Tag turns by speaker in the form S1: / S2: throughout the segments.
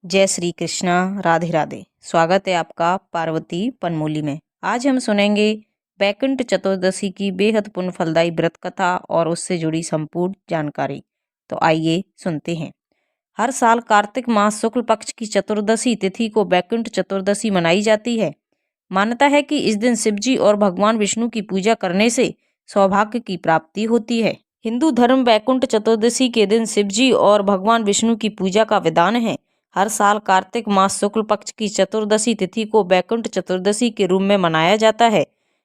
S1: जय श्री कृष्णा। राधे राधे। स्वागत है आपका पार्वती पनमोली में। आज हम सुनेंगे बैकुंठ चतुर्दशी की बेहद पुण्य फलदायी व्रत कथा और उससे जुड़ी संपूर्ण जानकारी। तो आइए सुनते हैं। हर साल कार्तिक मास शुक्ल पक्ष की चतुर्दशी तिथि को बैकुंठ चतुर्दशी मनाई जाती है। मान्यता है कि इस दिन शिवजी और भगवान विष्णु की पूजा करने से सौभाग्य की प्राप्ति होती है। हिंदू धर्म बैकुंठ चतुर्दशी के दिन शिवजी और भगवान विष्णु की पूजा का विधान है। हर साल कार्तिक मास शुक्ल पक्ष की चतुर्दशी तिथि को बैकुंठ चतुर्दशी के रूप में मनाया जाता है।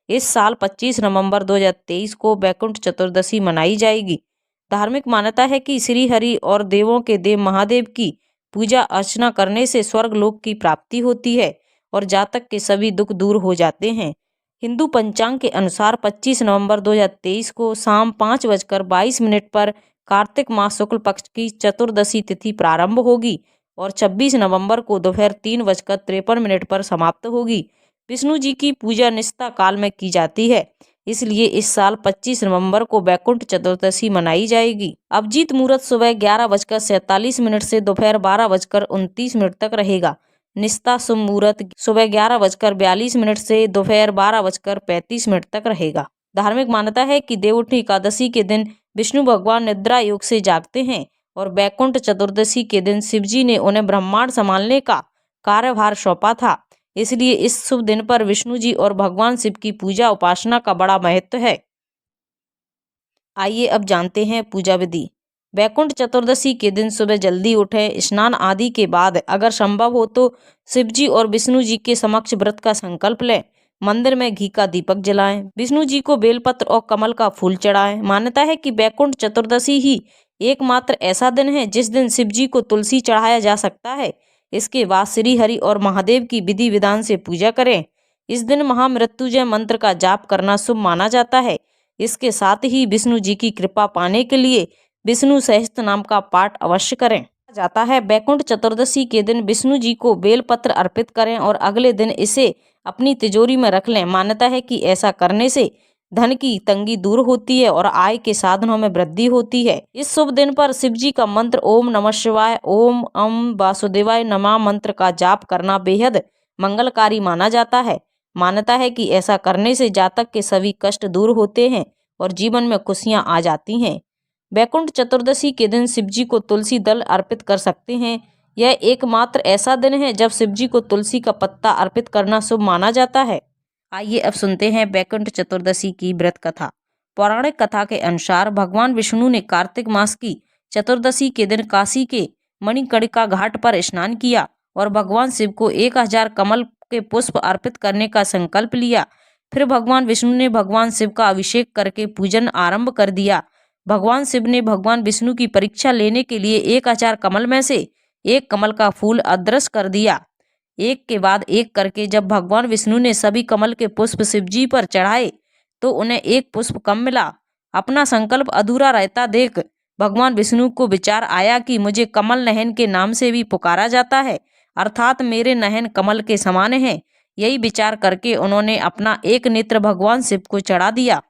S1: इस साल 25 नवंबर 2023 को बैकुंठ चतुर्दशी मनाई जाएगी। धार्मिक मान्यता है कि श्री हरि और देवों के देव महादेव की पूजा अर्चना करने से स्वर्ग लोक की प्राप्ति होती है और जातक के सभी दुख दूर हो जाते हैं। हिंदू पंचांग के अनुसार 25 नवंबर 2023 को शाम 5:22 पर कार्तिक मास शुक्ल पक्ष की चतुर्दशी तिथि प्रारंभ होगी और 26 नवंबर को दोपहर 3:53 पर समाप्त होगी। विष्णु जी की पूजा निष्ठा काल में की जाती है, इसलिए इस साल 25 नवंबर को बैकुंठ चतुर्दशी मनाई जाएगी। अभिजीत मुहूर्त सुबह 11:47 से दोपहर 12:29 तक रहेगा। निष्ठा शुभ मुहूर्त सुबह 11:42 से दोपहर 12:35 तक रहेगा। धार्मिक मान्यता है कि देवउठनी एकादशी के दिन विष्णु भगवान निद्रा योग से जागते हैं और बैकुंठ चतुर्दशी के दिन शिवजी ने उन्हें ब्रह्मांड संभालने का कार्यभार सौंपा था। इसलिए इस शुभ दिन पर विष्णु जी और भगवान शिव की पूजा उपासना का बड़ा महत्व है। आइए अब जानते हैं पूजा विधि। बैकुंठ चतुर्दशी के दिन सुबह जल्दी उठें, स्नान आदि के बाद अगर संभव हो तो शिवजी और विष्णु जी के समक्ष व्रत का संकल्प लें। मंदिर में घी का दीपक जलाएं, विष्णु जी को बेलपत्र और कमल का फूल चढ़ाएं। मान्यता है कि बैकुंठ चतुर्दशी ही एकमात्र ऐसा दिन है जिस दिन शिवजी को तुलसी चढ़ाया जा सकता है। इसके बाद श्री हरि और महादेव की विधि विधान से पूजा करें। इस दिन महामृत्युंजय मंत्र का जाप करना शुभ माना जाता है। इसके साथ ही विष्णु जी की कृपा पाने के लिए विष्णु सहस्त्र नाम का पाठ अवश्य करें। कहा जाता है बैकुंठ चतुर्दशी के दिन विष्णु जी को बेलपत्र अर्पित करें और अगले दिन इसे अपनी तिजोरी में रख लें। मान्यता है कि ऐसा करने से धन की तंगी दूर होती है और आय के साधनों में वृद्धि होती है। इस शुभ दिन पर शिव जी का मंत्र ओम नमः शिवाय, ओम अम वासुदेवाय नमः मंत्र का जाप करना बेहद मंगलकारी माना जाता है। मान्यता है कि ऐसा करने से जातक के सभी कष्ट दूर होते हैं और जीवन में खुशियां आ जाती हैं। बैकुंठ चतुर्दशी के दिन शिवजी को तुलसी दल अर्पित कर सकते हैं। यह एकमात्र ऐसा दिन है जब शिवजी को तुलसी का पत्ता अर्पित करना शुभ माना जाता है। आइए अब सुनते हैं बैकुंठ चतुर्दशी की व्रत कथा। पौराणिक कथा के अनुसार भगवान विष्णु ने कार्तिक मास की चतुर्दशी के दिन काशी के मणिकर्णिका घाट पर स्नान किया और भगवान शिव को 1000 कमल के पुष्प अर्पित करने का संकल्प लिया। फिर भगवान विष्णु ने भगवान शिव का अभिषेक करके पूजन आरंभ कर दिया। भगवान शिव ने भगवान विष्णु की परीक्षा लेने के लिए 1000 कमल में से एक कमल का फूल अदृश्य कर दिया। एक के बाद एक करके जब भगवान विष्णु ने सभी कमल के पुष्प शिवजी पर चढ़ाए तो उन्हें एक पुष्प कम मिला। अपना संकल्प अधूरा रहता देख भगवान विष्णु को विचार आया कि मुझे कमल नयन के नाम से भी पुकारा जाता है, अर्थात मेरे नयन कमल के समान हैं। यही विचार करके उन्होंने अपना एक नेत्र भगवान शिव को चढ़ा दिया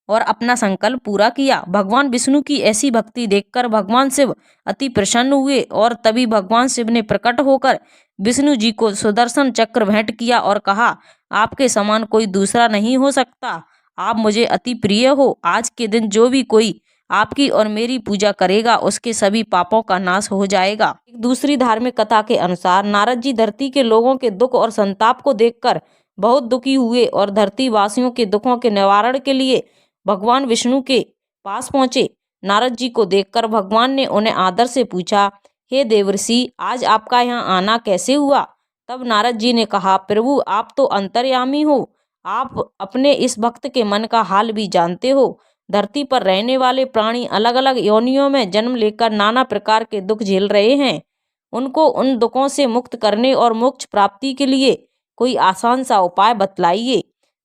S1: और अपना संकल्प पूरा किया। भगवान विष्णु की ऐसी भक्ति देखकर भगवान शिव अति प्रसन्न हुए और तभी भगवान शिव ने प्रकट होकर विष्णु जी को सुदर्शन चक्र भेंट किया और कहा, आपके समान कोई दूसरा नहीं हो सकता, आप मुझे अति प्रिय हो। आज के दिन जो भी कोई आपकी और मेरी पूजा करेगा उसके सभी पापों का नाश हो जाएगा। एक दूसरी धार्मिक कथा के अनुसार नारद जी धरती के लोगों के दुख और संताप को देखकर बहुत दुखी हुए और धरती वासियों के दुखों के निवारण के लिए भगवान विष्णु के पास पहुंचे। नारद जी को देखकर भगवान ने उन्हें आदर से पूछा, हे देवर्षि, आज आपका यहाँ आना कैसे हुआ? तब नारद जी ने कहा, प्रभु आप तो अंतर्यामी हो, आप अपने इस भक्त के मन का हाल भी जानते हो। धरती पर रहने वाले प्राणी अलग अलग योनियों में जन्म लेकर नाना प्रकार के दुख झेल रहे हैं। उनको उन दुखों से मुक्त करने और मोक्ष प्राप्ति के लिए कोई आसान सा उपाय बतलाइए।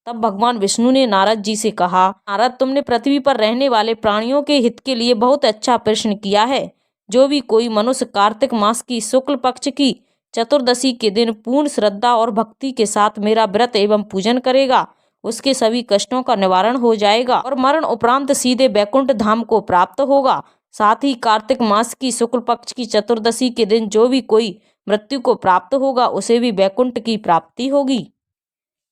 S1: तब भगवान विष्णु ने नारद जी से कहा, नारद, तुमने पृथ्वी पर रहने वाले प्राणियों के हित के लिए बहुत अच्छा प्रश्न किया है। जो भी कोई मनुष्य कार्तिक मास की शुक्ल पक्ष की चतुर्दशी के दिन पूर्ण श्रद्धा और भक्ति के साथ मेरा व्रत एवं पूजन करेगा उसके सभी कष्टों का निवारण हो जाएगा और मरण उपरांत सीधे बैकुंठ धाम को प्राप्त होगा। साथ ही कार्तिक मास की शुक्ल पक्ष की चतुर्दशी के दिन जो भी कोई मृत्यु को प्राप्त होगा उसे भी वैकुंठ की प्राप्ति होगी।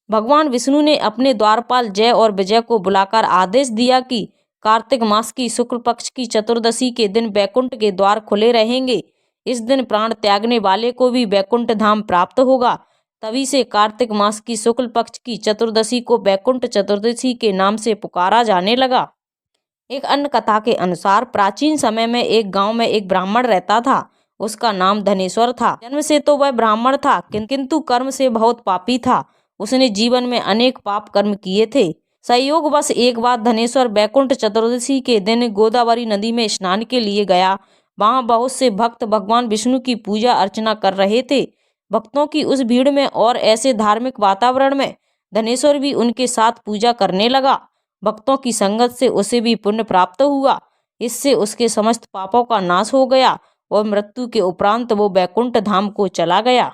S1: भगवान विष्णु ने अपने द्वारपाल जय और विजय को बुलाकर आदेश दिया कि कार्तिक मास की शुक्ल पक्ष की चतुर्दशी के दिन वैकुंठ के द्वार खुले रहेंगे। इस दिन प्राण त्यागने वाले को भी वैकुंठ धाम प्राप्त होगा। तभी से कार्तिक मास की शुक्ल पक्ष की चतुर्दशी को वैकुंठ चतुर्दशी के नाम से पुकारा जाने लगा। एक अन्य कथा के अनुसार प्राचीन समय में एक गांव में एक ब्राह्मण रहता था। उसका नाम धनेश्वर था। जन्म से तो वह ब्राह्मण था, किंतु कर्म से बहुत पापी था। उसने जीवन में अनेक पाप कर्म किए थे। संयोगवश एक बार धनेश्वर वैकुंठ चतुर्दशी के दिन गोदावरी नदी में स्नान के लिए गया। वहां बहुत से भक्त भगवान विष्णु की पूजा अर्चना कर रहे थे। भक्तों की उस भीड़ में और ऐसे धार्मिक वातावरण में धनेश्वर भी उनके साथ पूजा करने लगा। भक्तों की संगत से उसे भी पुण्य प्राप्त हुआ। इससे उसके समस्त पापों का नाश हो गया और मृत्यु के उपरांत वो वैकुंठ धाम को चला गया।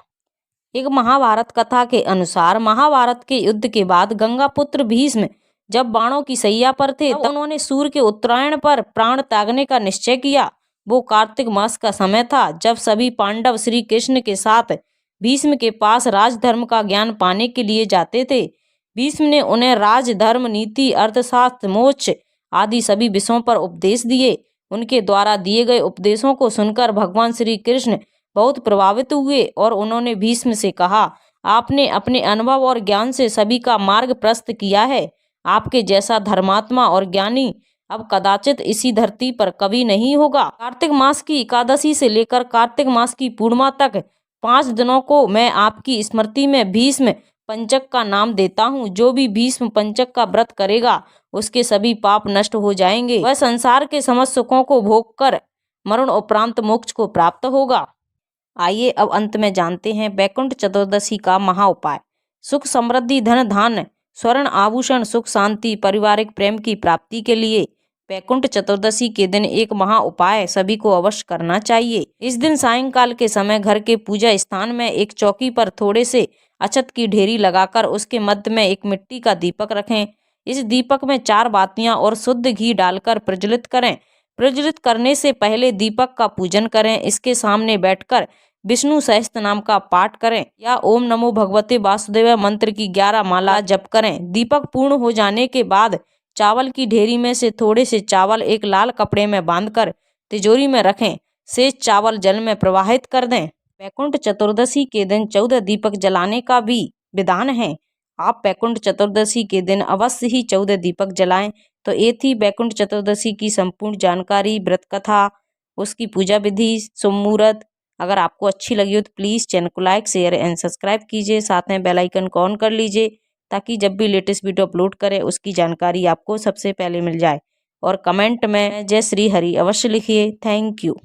S1: एक महाभारत कथा के अनुसार महाभारत के युद्ध के बाद गंगापुत्र भीष्म जब बाणों की सैया पर थे तब उन्होंने सूर्य के उत्तरायण पर प्राण त्यागने का निश्चय किया। वो कार्तिक मास का समय था जब सभी पांडव श्री कृष्ण के साथ भीष्म के पास राजधर्म का ज्ञान पाने के लिए जाते थे। भीष्म ने उन्हें राजधर्म, नीति, अर्थशास्त्र, मोक्ष आदि सभी विषयों पर उपदेश दिए। उनके द्वारा दिए गए उपदेशों को सुनकर भगवान श्री कृष्ण बहुत प्रभावित हुए और उन्होंने भीष्म से कहा, आपने अपने अनुभव और ज्ञान से सभी का मार्ग प्रशस्त किया है। आपके जैसा धर्मात्मा और ज्ञानी अब कदाचित इसी धरती पर कभी नहीं होगा। कार्तिक मास की एकादशी से लेकर कार्तिक मास की पूर्णिमा तक 5 दिनों को मैं आपकी स्मृति में भीष्म पंचक का नाम देता हूँ। जो भी भीष्म पंचक का व्रत करेगा उसके सभी पाप नष्ट हो जाएंगे। वह संसार के समस्त सुखों को भोग कर मरण उपरांत मोक्ष को प्राप्त होगा। आइए अब अंत में जानते हैं वैकुंठ चतुर्दशी का महा उपाय। सुख, समृद्धि, धन धान्य, स्वर्ण आभूषण, सुख, शांति, पारिवारिक प्रेम की प्राप्ति के लिए वैकुंठ चतुर्दशी के दिन एक महा उपाय सभी को अवश्य करना चाहिए। इस दिन सायंकाल के समय घर के पूजा स्थान में एक चौकी पर थोड़े से अक्षत की ढेरी लगाकर उसके मध्य में एक मिट्टी का दीपक रखें। इस दीपक में 4 बातियां और शुद्ध घी डालकर प्रज्वलित करें। प्रज्वलित करने से पहले दीपक का पूजन करें। इसके सामने बैठकर विष्णु सहस्त्र नाम का पाठ करें या ओम नमो भगवते वासुदेव मंत्र की 11 माला जप करें। दीपक पूर्ण हो जाने के बाद चावल की ढेरी में से थोड़े से चावल एक लाल कपड़े में बांधकर तिजोरी में रखें। शेष चावल जल में प्रवाहित कर दें। वैकुंठ चतुर्दशी के दिन 14 दीपक जलाने का भी विधान है। आप वैकुंठ चतुर्दशी के दिन अवश्य ही 14 दीपक जलाएं। तो ये थी वैकुंठ चतुर्दशी की संपूर्ण जानकारी, व्रत कथा, उसकी पूजा विधि, शुभ मुहूर्त। अगर आपको अच्छी लगी हो तो प्लीज़ चैनल को लाइक, शेयर एंड सब्सक्राइब कीजिए। साथ में बेल आइकन को ऑन कर लीजिए ताकि जब भी लेटेस्ट वीडियो अपलोड करें उसकी जानकारी आपको सबसे पहले मिल जाए। और कमेंट में जय श्री हरि अवश्य लिखिए। Thank you.